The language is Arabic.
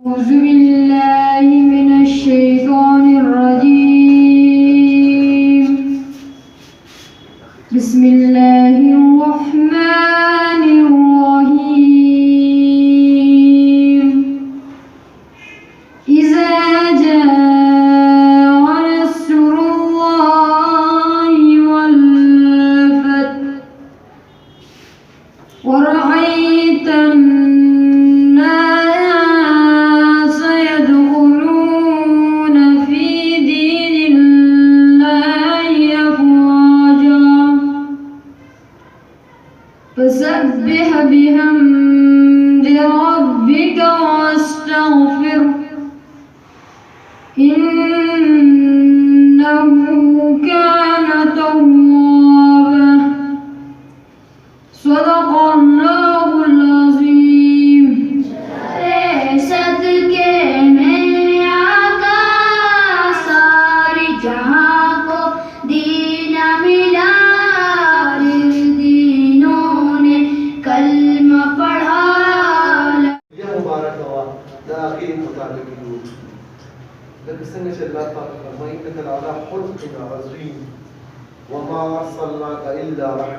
أعوذ بالله من الشيطان الرجيم. بسم الله الرحمن الرحيم. إذا جاء نصر الله والفتح ورأيت الناس يدخلون في دين الله أفواجا فسبح بحمد ربك واستغفره إنه كان توابا. صدق الله العظيم. सदके में आका सारी जहां को दीन मिला, दीनों ने कलमा पढ़ा. يا مبارك لأخي متعلقين لك سنة الله تعالى وإنك على خلق عظيم وما أرسلناك إلا رحمة